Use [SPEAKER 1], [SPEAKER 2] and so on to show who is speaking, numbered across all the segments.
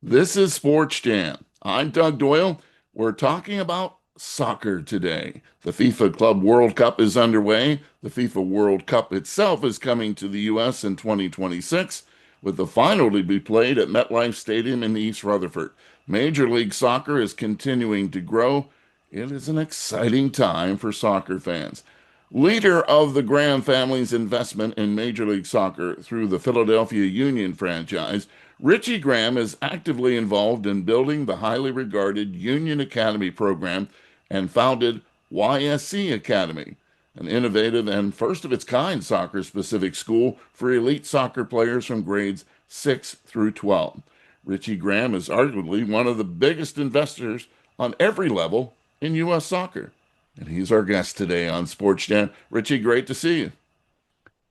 [SPEAKER 1] This is Sports Jam. I'm Doug Doyle. We're talking about soccer today. The FIFA Club World Cup is underway. The FIFA World Cup itself is coming to the U.S. in 2026, with the final to be played at MetLife Stadium in East Rutherford. Major League Soccer is continuing to grow. It is an exciting time for soccer fans. Leader of the Graham family's investment in Major League Soccer through the Philadelphia Union franchise, Richie Graham is actively involved in building the highly regarded Union Academy program and founded YSC Academy, an innovative and first of its kind soccer specific school for elite soccer players from grades 6 through 12. Richie Graham is arguably one of the biggest investors on every level in U.S. soccer. And he's our guest today on Sports Jam. Richie, great to see you.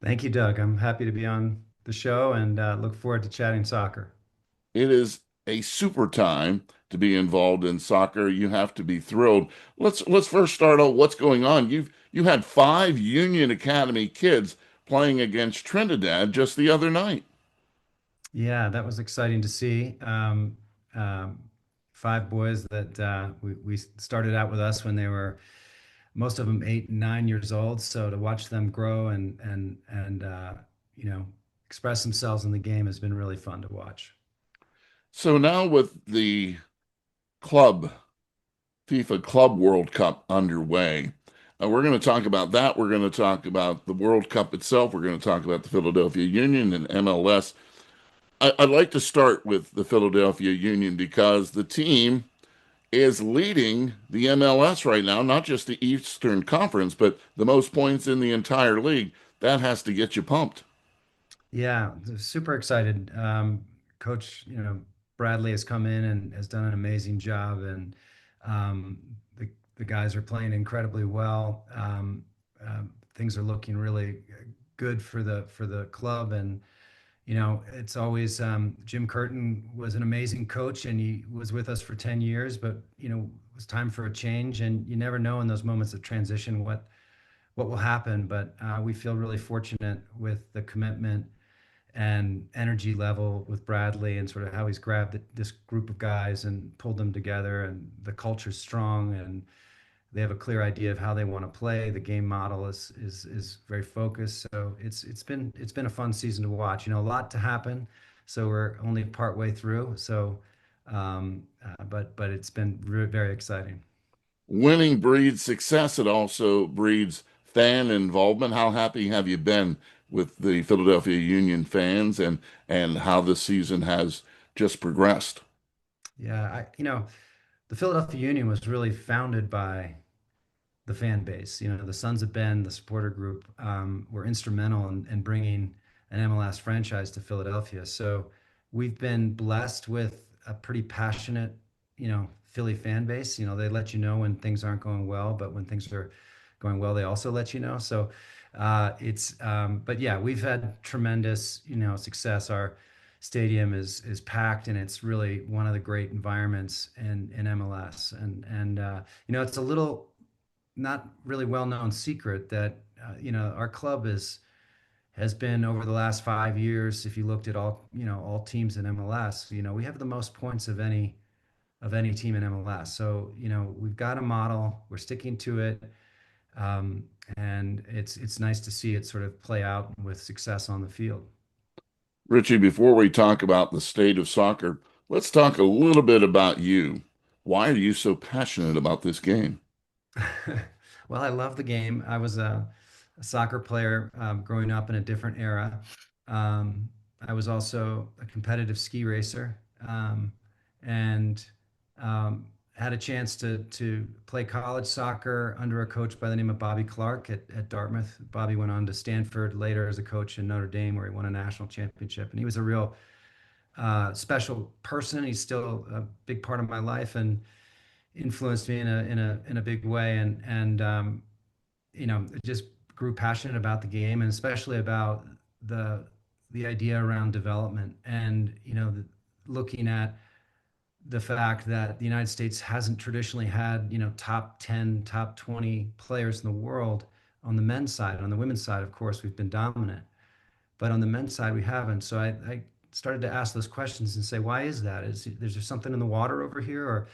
[SPEAKER 2] Thank you, Doug. I'm happy to be on the show and look forward to chatting soccer.
[SPEAKER 1] It is a super time to be involved in soccer. You have to be thrilled. Let's first start out what's going on. You had five Union Academy kids playing against Trinidad just the other night.
[SPEAKER 2] Yeah, that was exciting to see. Um, five boys that we started out with us when they were most of them 8 and 9 years old. So to watch them grow and you know express themselves in the game has been really fun to watch.
[SPEAKER 1] So now with the club FIFA Club World Cup underway, we're going to talk about that. We're going to talk about the World Cup itself. We're going to talk about the Philadelphia Union and MLS. I'd like to start with the Philadelphia Union because the team is leading the MLS right now, not just the Eastern Conference, but the most points in the entire league. That has to get you pumped.
[SPEAKER 2] Yeah, super excited. Coach, Bradley has come in and has done an amazing job, and um, the guys are playing incredibly well. Things are looking really good for the club, and it's always Jim Curtin was an amazing coach, and he was with us for 10 years, but it was time for a change, and you never know in those moments of transition what will happen. But we feel really fortunate with the commitment and energy level with Bradley and sort of how he's grabbed this group of guys and pulled them together, and the culture's strong and they have a clear idea of how they want to play. The game model is very focused. So it's been a fun season to watch. A lot to happen. So we're only part way through. So but it's been very exciting.
[SPEAKER 1] Winning breeds success. It also breeds fan involvement. How happy have you been with the Philadelphia Union fans and how the season has just progressed?
[SPEAKER 2] Yeah, the Philadelphia Union was really founded by the fan base. The Sons of Ben, the supporter group, were instrumental in bringing an MLS franchise to Philadelphia. So we've been blessed with a pretty passionate, Philly fan base. They let you know when things aren't going well, but when things are going well, they also let you know. So but yeah, we've had tremendous, success. Our stadium is packed, and it's really one of the great environments in MLS. And it's a little not really well-known secret that our club has been over the last 5 years. If you looked at all teams in MLS, we have the most points of any team in MLS. So we've got a model, we're sticking to it, um, and it's nice to see it sort of play out with success on the field.
[SPEAKER 1] Richie, before we talk about the state of soccer, let's talk a little bit about you. Why are you so passionate about this game?
[SPEAKER 2] Well, I love the game. I was a soccer player growing up in a different era. I was also a competitive ski racer, and had a chance to play college soccer under a coach by the name of Bobby Clark at Dartmouth. Bobby went on to Stanford later as a coach in Notre Dame, where he won a national championship. And he was a real special person. He's still a big part of my life and influenced me in a big way. And just grew passionate about the game, and especially about the the idea around development, and looking at the fact that the United States hasn't traditionally had top 10, top 20 players in the world on the men's side. On the women's side, of course, we've been dominant, but on the men's side we haven't. So I started to ask those questions and say, why is that? Is there something in the water over here?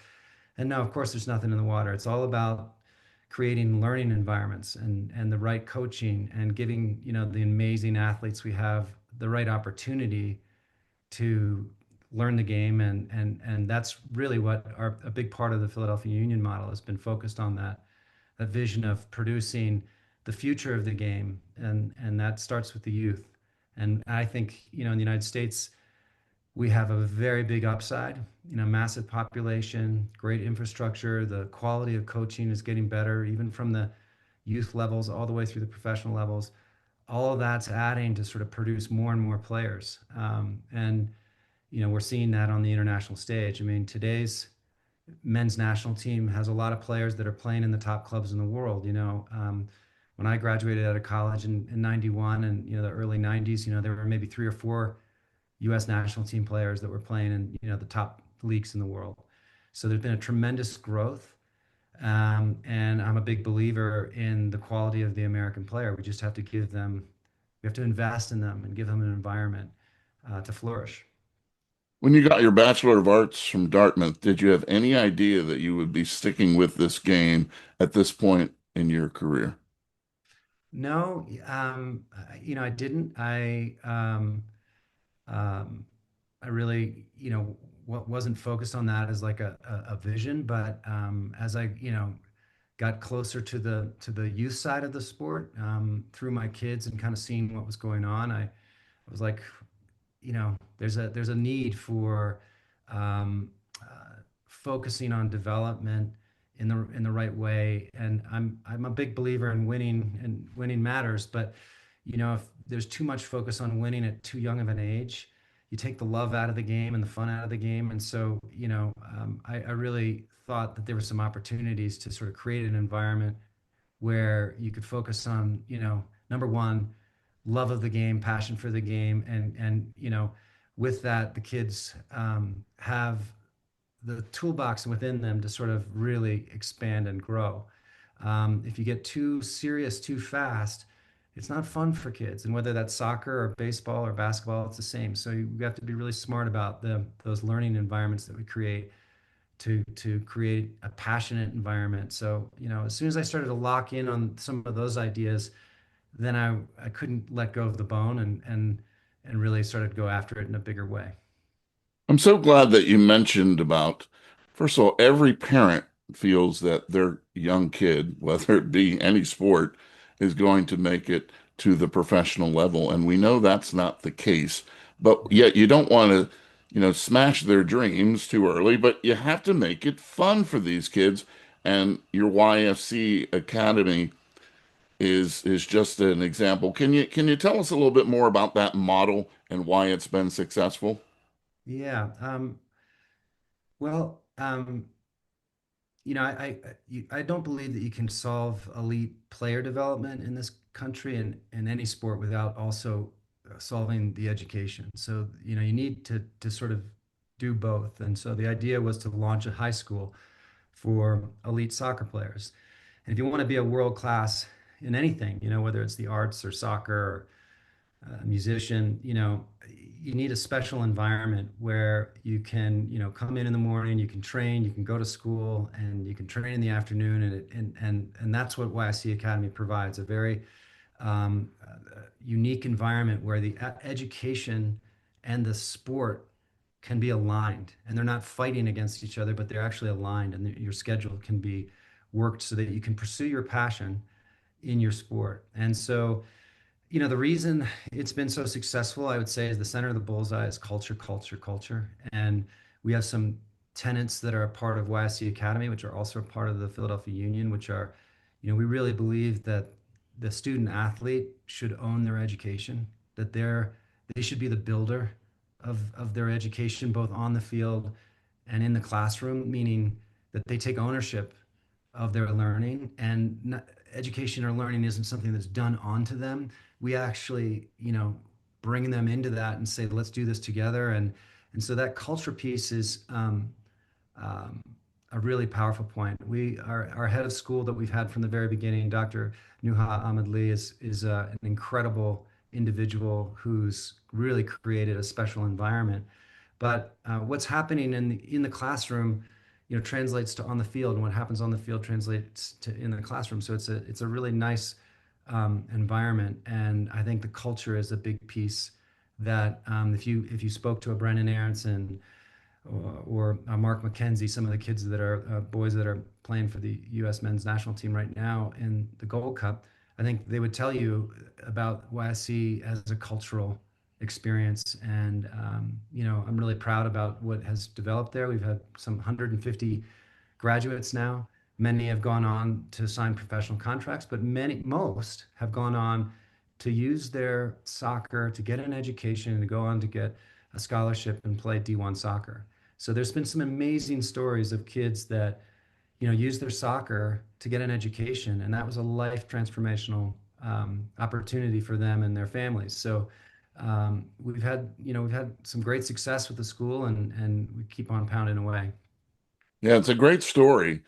[SPEAKER 2] And no, of course, there's nothing in the water. It's all about creating learning environments and the right coaching and giving, the amazing athletes we have the right opportunity to learn the game. And that's really what a big part of the Philadelphia Union model has been focused on, that vision of producing the future of the game. And that starts with the youth. And I think, in the United States, we have a very big upside, massive population, great infrastructure. The quality of coaching is getting better, even from the youth levels all the way through the professional levels. All of that's adding to sort of produce more and more players. And we're seeing that on the international stage. I mean, today's men's national team has a lot of players that are playing in the top clubs in the world. When I graduated out of college in 91 and, the early 90s, there were maybe three or four U.S. national team players that were playing in, the top leagues in the world. So there's been a tremendous growth. And I'm a big believer in the quality of the American player. We have to invest in them and give them an environment to flourish.
[SPEAKER 1] When you got your Bachelor of Arts from Dartmouth, did you have any idea that you would be sticking with this game at this point in your career?
[SPEAKER 2] No, I didn't. Um, I really, wasn't focused on that as like a vision, but as I, got closer to the youth side of the sport through my kids and kind of seeing what was going on, I was like, there's a need for um, focusing on development in the right way. And I'm a big believer in winning, and winning matters. But if there's too much focus on winning at too young of an age, you take the love out of the game and the fun out of the game. And so, I really thought that there were some opportunities to sort of create an environment where you could focus on, number one, love of the game, passion for the game, and with that, the kids have the toolbox within them to sort of really expand and grow. If you get too serious too fast, it's not fun for kids. And whether that's soccer or baseball or basketball, it's the same. So you have to be really smart about those learning environments that we create to create a passionate environment. So, as soon as I started to lock in on some of those ideas, then I couldn't let go of the bone and really started to go after it in a bigger way.
[SPEAKER 1] I'm so glad that you mentioned about, first of all, every parent feels that their young kid, whether it be any sport, is going to make it to the professional level. And we know that's not the case. But
[SPEAKER 2] Yeah.
[SPEAKER 1] yet you don't want to, smash their dreams too early, but you have to make it fun for these kids. And your YSC Academy is just an example. Can you tell us a little bit more about that model and why it's been successful?
[SPEAKER 2] Yeah. Well, I don't believe that you can solve elite player development in this country and in any sport without also solving the education. So, you need to sort of do both. And so the idea was to launch a high school for elite soccer players. And if you want to be a world class in anything, whether it's the arts or soccer, a musician, you need a special environment where you can, come in the morning, you can train, you can go to school, and you can train in the afternoon, and that's what YSC Academy provides, a very unique environment where the education and the sport can be aligned, and they're not fighting against each other, but they're actually aligned, and your schedule can be worked so that you can pursue your passion in your sport. And so, the reason it's been so successful, I would say, is the center of the bullseye is culture, culture, culture. And we have some tenets that are a part of YSC Academy, which are also a part of the Philadelphia Union, which are, we really believe that the student athlete should own their education, that they should be the builder of their education, both on the field and in the classroom, meaning that they take ownership of their learning, and education or learning isn't something that's done onto them. We actually, bring them into that and say, let's do this together. And so that culture piece is um, a really powerful point. Our head of school that we've had from the very beginning, Dr. Nuha Ahmed Lee, is an incredible individual who's really created a special environment. But what's happening in the classroom, translates to on the field, and what happens on the field translates to in the classroom. So it's a really nice environment, and I think the culture is a big piece that if you spoke to a Brendan Aronson or Mark McKenzie, some of the kids that are boys that are playing for the U.S. men's national team right now in the Gold Cup, I think they would tell you about YSC as a cultural experience. And I'm really proud about what has developed there. We've had some 150 graduates now. Many have gone on to sign professional contracts, but most have gone on to use their soccer to get an education and to go on to get a scholarship and play D1 soccer. So there's been some amazing stories of kids that, use their soccer to get an education, and that was a life transformational opportunity for them and their families. So we've had some great success with the school, and we keep on pounding away.
[SPEAKER 1] Yeah, it's a great story,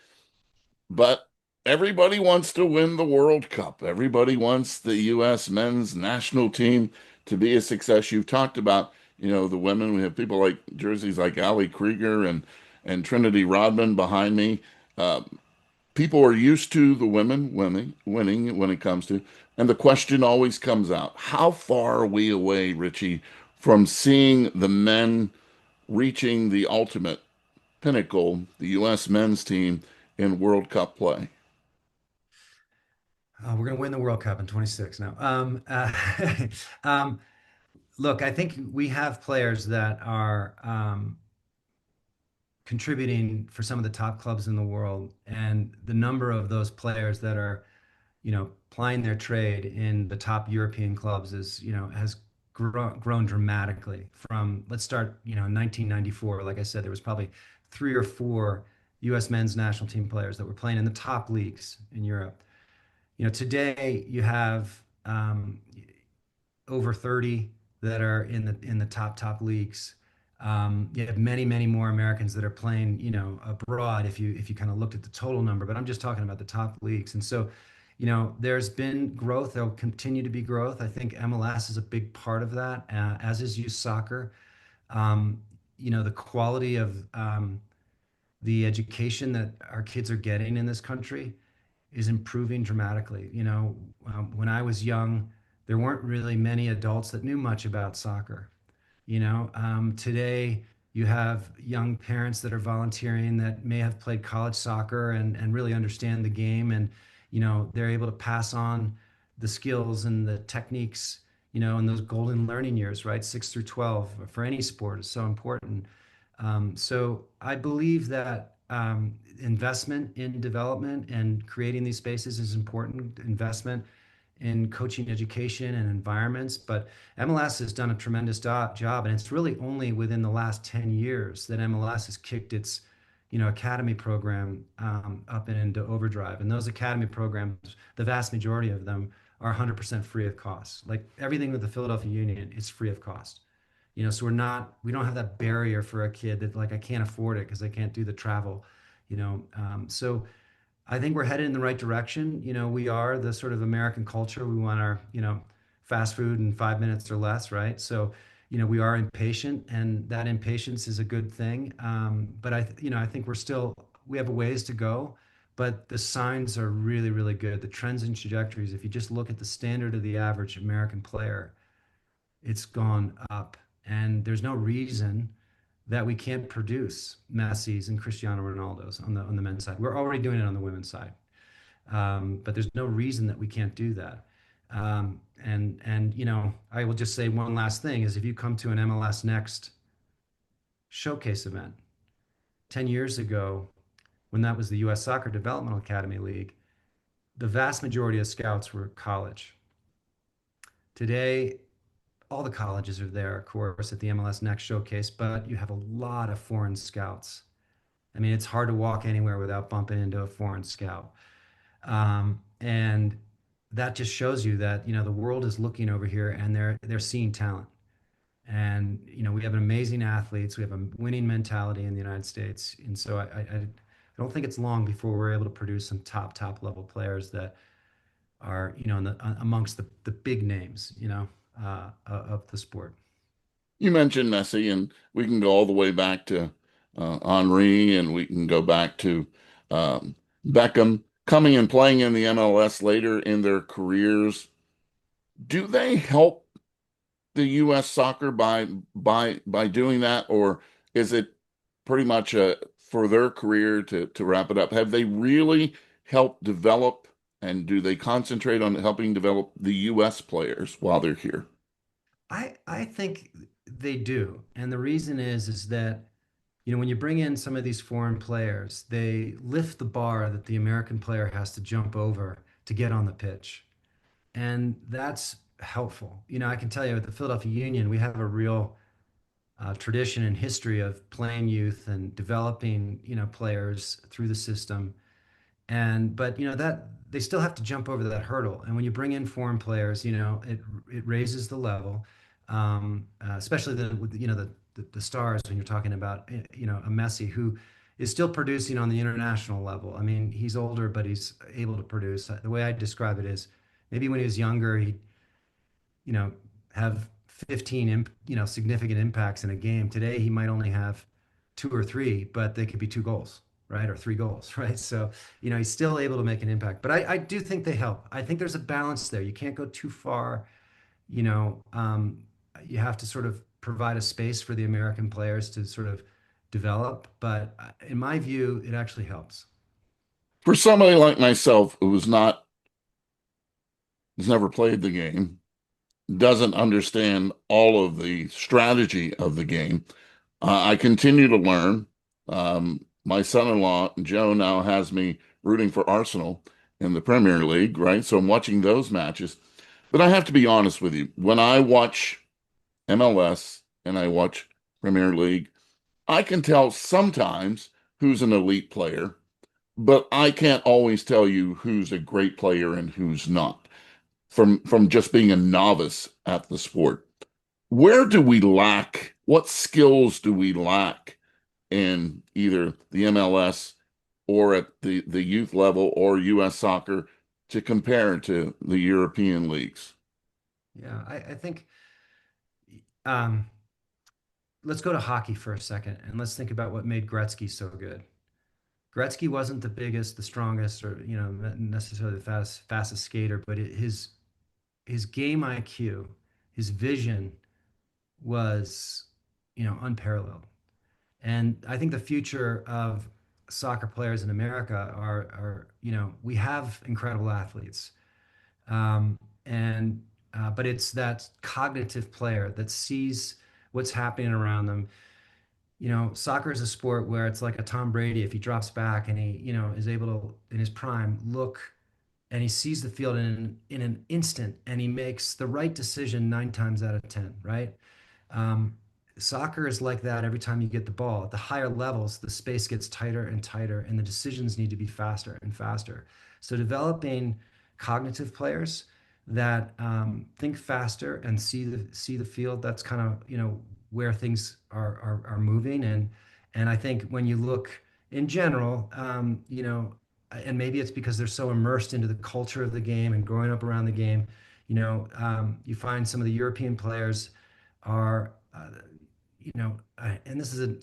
[SPEAKER 1] but everybody wants to win the World Cup. Everybody wants the U.S. men's national team to be a success. You've talked about, the women. We have people like jerseys like Ali Krieger and Trinity Rodman behind me. Uh, People are used to the women winning when it comes to, and the question always comes out: how far are we away, Richie, from seeing the men reaching the ultimate pinnacle, the U.S. men's team in World Cup play?
[SPEAKER 2] We're going to win the World Cup in 26 now. Um, look, I think we have players that are contributing for some of the top clubs in the world, and the number of those players that are, plying their trade in the top European clubs has grown dramatically. From let's start, in 1994, like I said, there was probably three or four U.S. men's national team players that were playing in the top leagues in Europe. Today you have over 30 that are in the top leagues. You have many, many more Americans that are playing, abroad if you kind of looked at the total number, but I'm just talking about the top leagues. And so, there's been growth. There'll continue to be growth. I think MLS is a big part of that, as is youth soccer. The quality of the education that our kids are getting in this country is improving dramatically. When I was young, there weren't really many adults that knew much about soccer. Today you have young parents that are volunteering that may have played college soccer and really understand the game, and they're able to pass on the skills and the techniques, in those golden learning years, right? 6 through 12 for any sport is so important. So I believe that investment in development and creating these spaces is important. Investment in coaching education and environments. But MLS has done a tremendous job, and it's really only within the last 10 years that MLS has kicked its, academy program up and into overdrive. And those academy programs, the vast majority of them are 100% free of cost. Like everything with the Philadelphia Union is free of cost. So we don't have that barrier for a kid that like I can't afford it because I can't do the travel. So I think we're headed in the right direction. We are the sort of American culture. We want our, fast food in 5 minutes or less, right? So, we are impatient, and that impatience is a good thing. But I think we have a ways to go, but the signs are really, really good. The trends and trajectories, if you just look at the standard of the average American player, it's gone up. And there's no reason that we can't produce Messi's and Cristiano Ronaldo's on the men's side. We're already doing it on the women's side, but there's no reason that we can't do that. And I will just say one last thing is if you come to an MLS Next showcase event 10 years ago, when that was the U.S. Soccer Developmental Academy League, the vast majority of scouts were college. Today, all the colleges are there, of course, at the MLS Next Showcase, but you have a lot of foreign scouts. I mean, it's hard to walk anywhere without bumping into a foreign scout. And that just shows you that, the world is looking over here and they're seeing talent. And, we have amazing athletes. We have a winning mentality in the United States. And so I don't think it's long before we're able to produce some top level players that are, amongst the big names. of the sport.
[SPEAKER 1] You mentioned Messi, and we can go all the way back to Henri, and we can go back to um, Beckham coming and playing in the MLS later in their careers. Do they help the U.S. soccer by doing that, or is it pretty much for their career to wrap it up? Have they really helped develop, and do they concentrate on helping develop the U.S. players while they're here?
[SPEAKER 2] I think they do, and the reason is that when you bring in some of these foreign players, they lift the bar that the American player has to jump over to get on the pitch. And that's helpful. I can tell you at the Philadelphia Union, we have a real tradition and history of playing youth and developing, players through the system. But that they still have to jump over that hurdle. And when you bring in foreign players, it raises the level, especially the stars when you're talking about a Messi who is still producing on the international level. I mean, he's older, but he's able to produce. The way I describe it is maybe when he was younger, he you know, have 15 significant impacts in a game. Today, he might only have two or three, but they could be two goals, right? Or three goals, right? So, he's still able to make an impact. But I do think they help. I think there's a balance there. You can't go too far, you know, um, you have to sort of provide a space for the American players to sort of develop. But in my view, it actually helps.
[SPEAKER 1] For somebody like myself who's never played the game, doesn't understand all of the strategy of the game, I continue to learn. My son-in-law, Joe, now has me rooting for Arsenal in the Premier League, right? So I'm watching those matches. But I have to be honest with you. When I watch MLS and I watch Premier League, I can tell sometimes who's an elite player, but I can't always tell you who's a great player and who's not from just being a novice at the sport. Where do we lack? What skills do we lack in either the MLS or at the youth level or US soccer to compare to the European leagues?
[SPEAKER 2] Yeah, I think um, let's go to hockey for a second and let's think about what made Gretzky so good. Gretzky wasn't the biggest, the strongest, or not necessarily the fastest skater, but his game IQ, his vision was unparalleled. And I think the future of soccer players in America are we have incredible athletes, and but it's that cognitive player that sees what's happening around them. Soccer is a sport where it's like a Tom Brady. If he drops back and he, is able to, in his prime, look and he sees the field in an instant and he makes the right decision 9 times out of 10, right? Um, Soccer is like that every time you get the ball. At the higher levels, the space gets tighter and tighter, and the decisions need to be faster and faster. So developing cognitive players that think faster and see the field, that's kind of where things are moving. And I think when you look in general, and maybe it's because they're so immersed into the culture of the game and growing up around the game, you find some of the European players are, and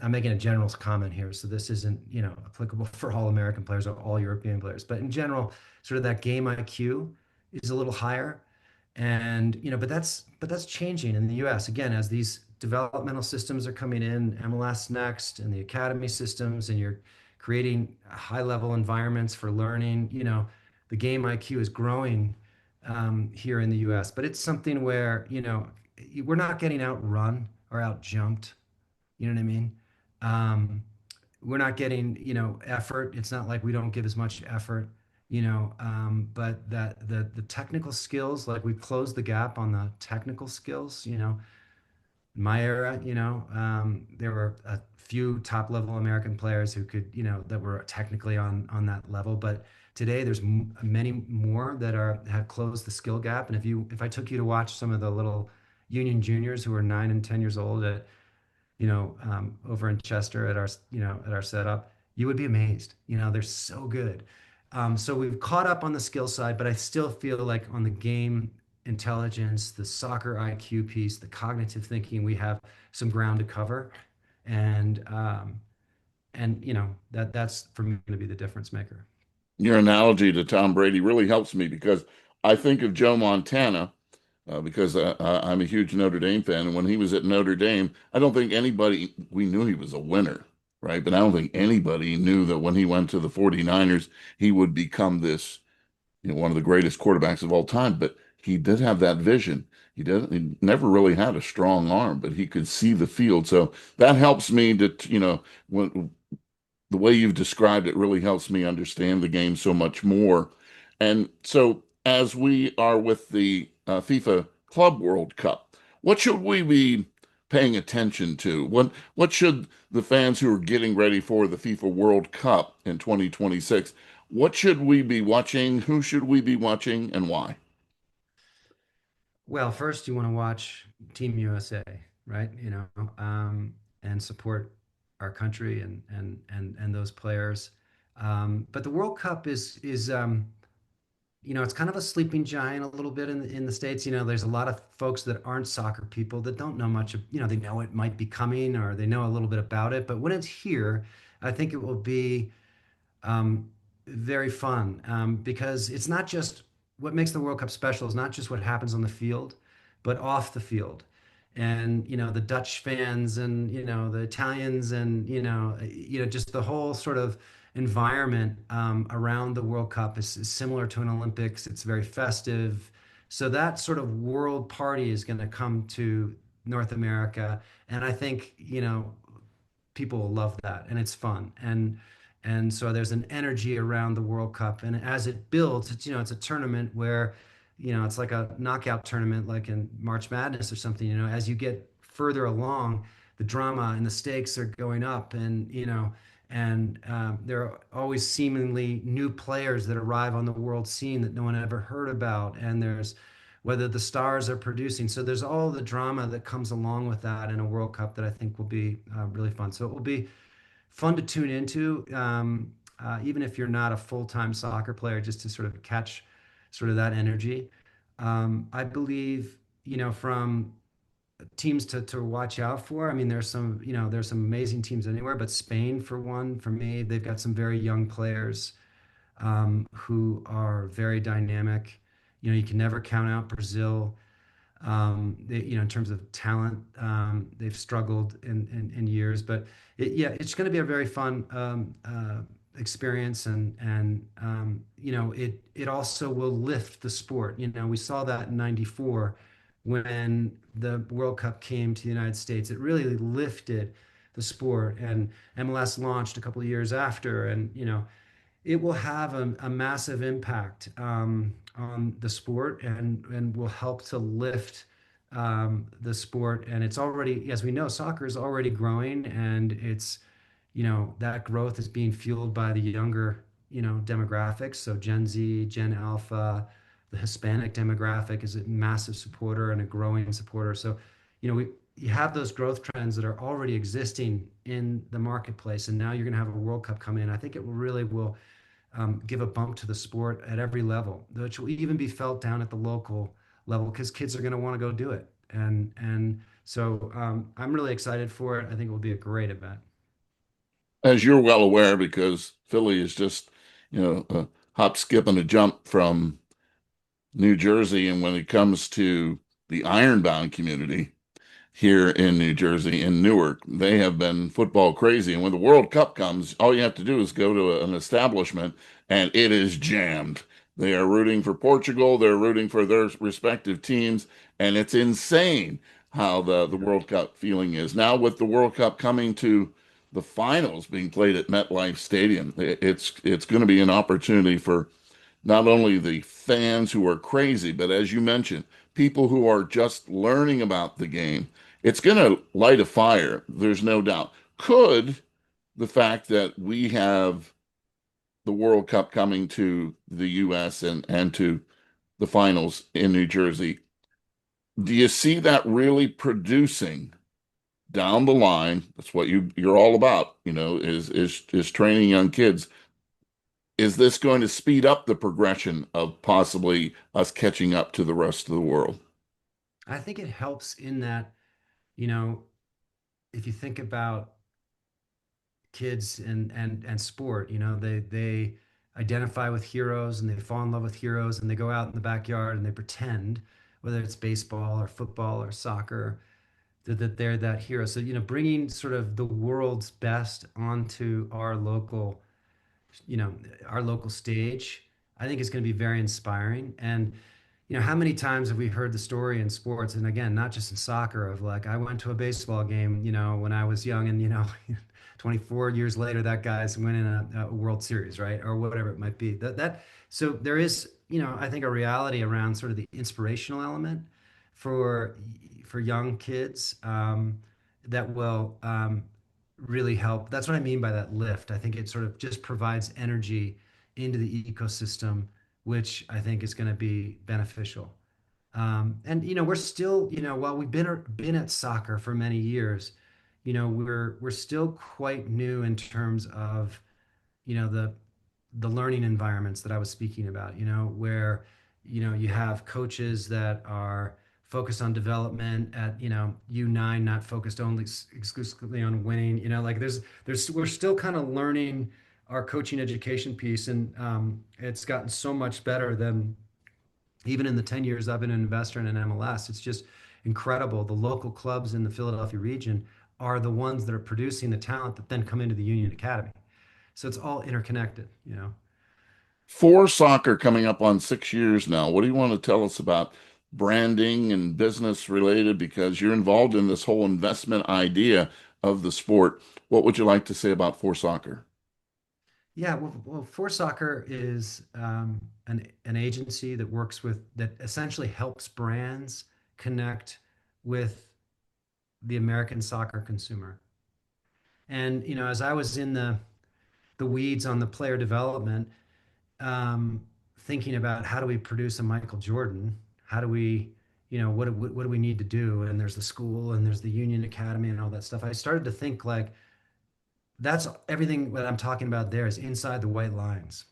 [SPEAKER 2] I'm making a general comment here, so this isn't, applicable for all American players or all European players, but in general, sort of that game IQ is a little higher. And, but that's changing in the US again, as these developmental systems are coming in, MLS next, and the academy systems, and you're creating high level environments for learning, the game IQ is growing here in the US, but it's something where, we're not getting outrun or out jumped. You know what I mean? Um, we're not getting, effort. It's not like we don't give as much effort, but that the technical skills, like we've closed the gap on the technical skills, in my era, there were a few top level American players who could, that were technically on that level. But today, there's many more that have closed the skill gap. And if I took you to watch some of the little Union juniors who are 9 and 10 years old at, over in Chester at our setup, you would be amazed. They're so good. So we've caught up on the skill side, but I still feel like on the game intelligence, the soccer IQ piece, the cognitive thinking, we have some ground to cover. And that's for me going to be the difference maker.
[SPEAKER 1] Your analogy to Tom Brady really helps me because I think of Joe Montana because I'm a huge Notre Dame fan. And when he was at Notre Dame, I don't think anybody, we knew he was a winner, right? But I don't think anybody knew that when he went to the 49ers, he would become this, one of the greatest quarterbacks of all time. But he did have that vision. He never really had a strong arm, but he could see the field. So that helps me to, when the way you've described it really helps me understand the game so much more. And so, as we are with the FIFA Club World Cup, what should we be paying attention to? What should the fans who are getting ready for the FIFA World Cup in 2026, what should we be watching? Who should we be watching, and why?
[SPEAKER 2] Well, first you want to watch Team USA, right? And support our country and those players. But the World Cup is it's kind of a sleeping giant a little bit in the States. There's a lot of folks that aren't soccer people that don't know much. They know it might be coming or they know a little bit about it, but when it's here, I think it will be um, very fun because it's not just what makes the World Cup special is not just what happens on the field, but off the field. And the Dutch fans and the Italians and just the whole sort of environment around the World Cup is similar to an Olympics. It's very festive. So that sort of world party is going to come to North America, and I think people will love that and it's fun and so there's an energy around the World Cup, and as it builds, it's a tournament where it's like a knockout tournament like in March Madness or something. As you get further along, the drama and the stakes are going up, and there are always seemingly new players that arrive on the world scene that no one ever heard about, and there's whether the stars are producing. So there's all the drama that comes along with that in a World Cup that I think will be really fun. So it will be fun to tune into, even if you're not a full-time soccer player, just to sort of catch sort of that energy. I believe, from teams to watch out for. I mean, there's some amazing teams anywhere, but Spain, for one, for me, they've got some very young players who are very dynamic. You can never count out Brazil. In terms of talent, they've struggled in years, but yeah, it's going to be a very fun experience, and it also will lift the sport. We saw that in '94 when the World Cup came to the United States. It really lifted the sport, and MLS launched a couple of years after, and it will have a massive impact on the sport and will help to lift the sport. And it's already, as we know, soccer is already growing, and that growth is being fueled by the younger, demographics. So Gen Z, Gen Alpha, the Hispanic demographic is a massive supporter and a growing supporter. So, you have those growth trends that are already existing in the marketplace, and now you're going to have a World Cup come in. I think it will give a bump to the sport at every level, which will even be felt down at the local level because kids are going to want to go do it. And so I'm really excited for it. I think it will be a great event.
[SPEAKER 1] As you're well aware, because Philly is just, a hop, skip, and a jump from New Jersey, and when it comes to the Ironbound community, here in New Jersey, in Newark. They have been football crazy. And when the World Cup comes, all you have to do is go to an establishment and it is jammed. They are rooting for Portugal, they're rooting for their respective teams, and it's insane how the World Cup feeling is. Now, with the World Cup coming to the finals being played at MetLife Stadium, it's going to be an opportunity for not only the fans who are crazy, but as you mentioned, people who are just learning about the game. It's going to light a fire, there's no doubt. Could the fact that we have the World Cup coming to the US and to the finals in New Jersey, do you see that really producing down the line? That's what you're all about, is training young kids. Is this going to speed up the progression of possibly us catching up to the rest of the world?
[SPEAKER 2] I think it helps in that, you know, if you think about kids and sport, they identify with heroes and they fall in love with heroes and they go out in the backyard and they pretend, whether it's baseball or football or soccer, that they're that hero. So, bringing sort of the world's best onto you know, our local stage, I think is going to be very inspiring. And how many times have we heard the story in sports, and again, not just in soccer, of like, I went to a baseball game, when I was young, and 24 years later, that guy's winning a World Series, right? Or whatever it might be. So there is, I think a reality around sort of the inspirational element for for young kids, that will really help. That's what I mean by that lift. I think it sort of just provides energy into the ecosystem, which I think is going to be beneficial. And we're still, while we've been at soccer for many years, we're still quite new in terms of, the learning environments that I was speaking about, where, you have coaches that are focused on development at, U9, not focused only exclusively on winning, like we're still kind of learning our coaching education piece. And it's gotten so much better than even in the 10 years I've been an investor in an MLS. It's just incredible. The local clubs in the Philadelphia region are the ones that are producing the talent that then come into the Union Academy. So it's all interconnected.
[SPEAKER 1] For soccer coming up on 6 years now, what do you want to tell us about branding and business related? Because you're involved in this whole investment idea of the sport. What would you like to say about for soccer?
[SPEAKER 2] Yeah, well, For Soccer is an agency that that essentially helps brands connect with the American soccer consumer. And as I was in the weeds on the player development, um, thinking about how do we produce a Michael Jordan? How do we, what do we need to do? And there's the school and there's the Union Academy and all that stuff. I started to think like that's everything that I'm talking about there is inside the white lines.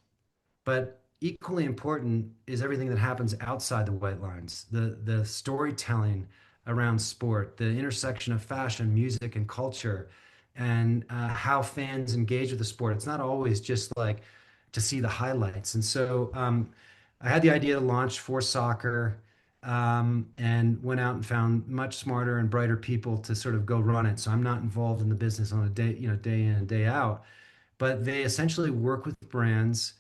[SPEAKER 2] But equally important is everything that happens outside the white lines, the storytelling around sport, the intersection of fashion, music, and culture, and how fans engage with the sport. It's not always just like to see the highlights. And so I had the idea to launch For Soccer, and went out and found much smarter and brighter people to sort of go run it. So I'm not involved in the business on a day in and day out, but they essentially work with brands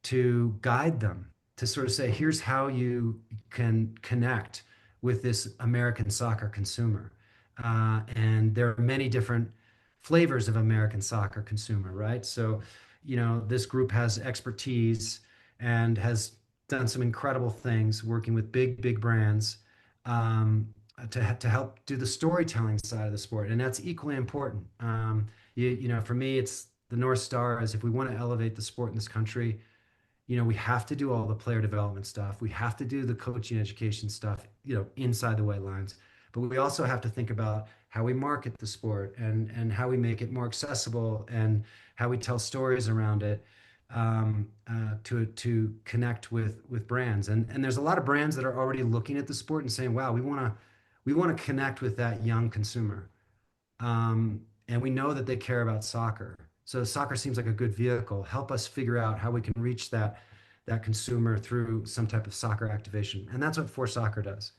[SPEAKER 2] to guide them to sort of say, here's how you can connect with this American soccer consumer. And there are many different flavors of American soccer consumer, right? So, this group has expertise and has done some incredible things working with big brands, to help do the storytelling side of the sport. And that's equally important. For me, it's the North Star is if we want to elevate the sport in this country, we have to do all the player development stuff. We have to do the coaching education stuff, inside the white lines. But we also have to think about how we market the sport and how we make it more accessible and how we tell stories around it, to connect with brands. And there's a lot of brands that are already looking at the sport and saying, wow, we want to connect with that young consumer. And we know that they care about soccer. So soccer seems like a good vehicle. Help us figure out how we can reach that consumer through some type of soccer activation. And that's what For Soccer does.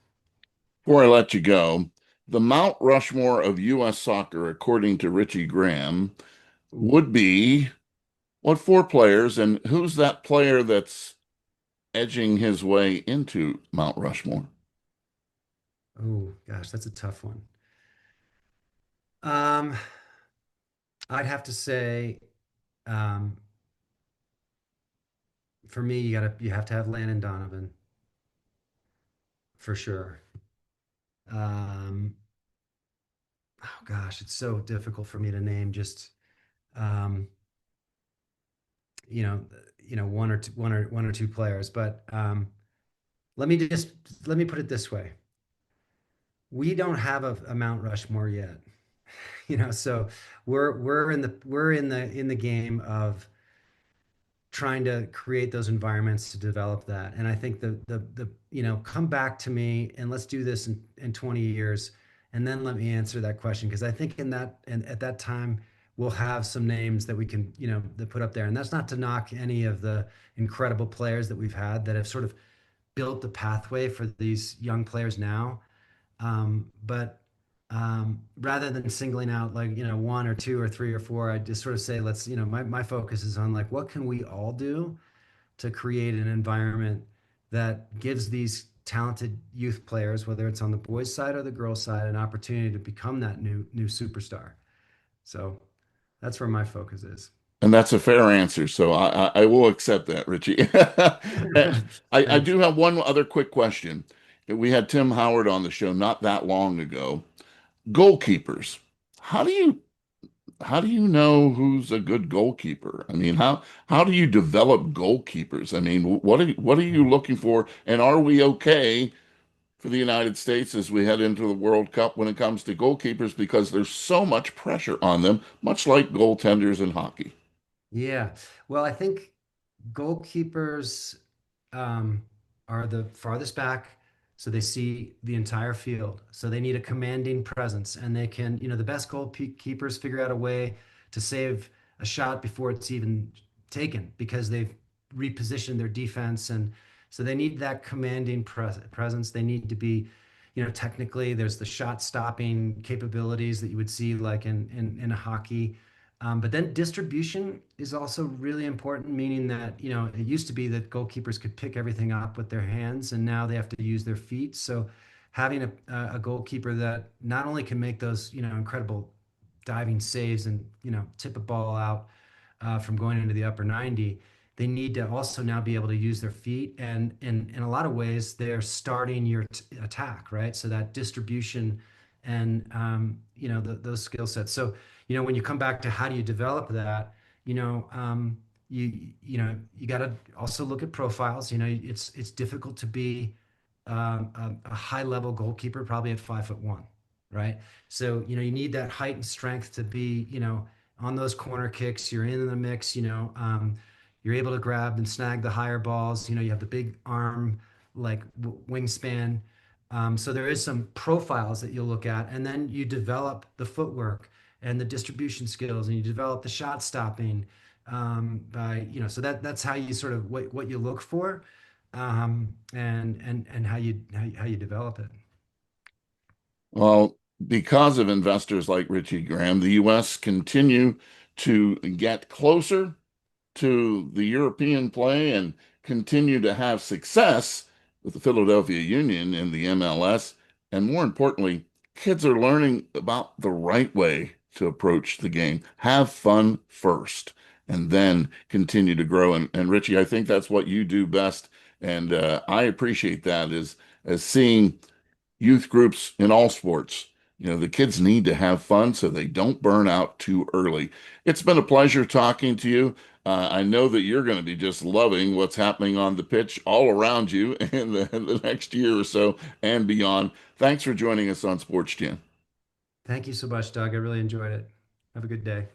[SPEAKER 1] Before I let you go, the Mount Rushmore of U.S. soccer, according to Richie Graham,
[SPEAKER 2] Ooh.
[SPEAKER 1] would be what four players, and who's that player that's edging his way into Mount Rushmore?
[SPEAKER 2] Oh gosh, that's a tough one. Um, I'd have to say, um, for me, you have to have Landon Donovan for sure. Um, oh gosh, it's so difficult for me to name just um, you know, one or two players. But let me just let me put it this way: we don't have a Mount Rushmore yet. So we're in the game of trying to create those environments to develop that. And I think come back to me and let's do this in 20 years. And then let me answer that question. Because I think and at that time, we'll have some names that we can, that put up there. And that's not to knock any of the incredible players that we've had that have sort of built the pathway for these young players now. But rather than singling out like, one or two or three or four, I just sort of say, let's, my focus is on like, what can we all do to create an environment that gives these talented youth players, whether it's on the boys' side or the girls' side, an opportunity to become that new superstar. So that's where my focus is.
[SPEAKER 1] And that's a fair answer. So I will accept that, Richie. I
[SPEAKER 2] Thanks.
[SPEAKER 1] do have one other quick question. We had Tim Howard on the show not that long ago. Goalkeepers. How do you how do you know who's a good goalkeeper? I mean, how do you develop goalkeepers? I mean, what are you looking for? And are we okay for the United States as we head into the World Cup when it comes to goalkeepers because there's so much pressure on them, much like goaltenders in hockey?
[SPEAKER 2] Yeah. Well, I think goalkeepers um, are the farthest back, so they see the entire field. So they need a commanding presence, and they can, the best goalkeepers figure out a way to save a shot before it's even taken because they've repositioned their defense, and so they need that commanding presence. They need to be, technically, there's the shot stopping capabilities that you would see like in a hockey. But then distribution is also really important, meaning that, it used to be that goalkeepers could pick everything up with their hands, and now they have to use their feet. So having a goalkeeper that not only can make those, incredible diving saves and, tip a ball out from going into the upper 90, they need to also now be able to use their feet. And in a lot of ways, they're starting your attack, right? So that distribution and, those skill sets. So, when you come back to how do you develop that, you got to also look at profiles. It's difficult to be a high level goalkeeper, probably at 5'1", right? So you need that height and strength to be on those corner kicks. You're in the mix. You're able to grab and snag the higher balls. You have the big arm, like wingspan. So there is some profiles that you'll look at, and then you develop the footwork and the distribution skills, and you develop the shot stopping by so that's how you sort of what you look for, and how you develop it.
[SPEAKER 1] Well, because of investors like Richie Graham, the U.S. continue to get closer to the European play and continue to have success with the Philadelphia Union and the MLS. And more importantly, kids are learning about the right way to approach the game. Have fun first and then continue to grow. And Richie, I think that's what you do best. And I appreciate that as seeing youth groups in all sports. The kids need to have fun so they don't burn out too early. It's been a pleasure talking to you. I know that you're going to be just loving what's happening on the pitch all around you in the next year or so and beyond. Thanks for joining us on Sports Jam.
[SPEAKER 2] Thank you so much, Doug. I really enjoyed it. Have a good day.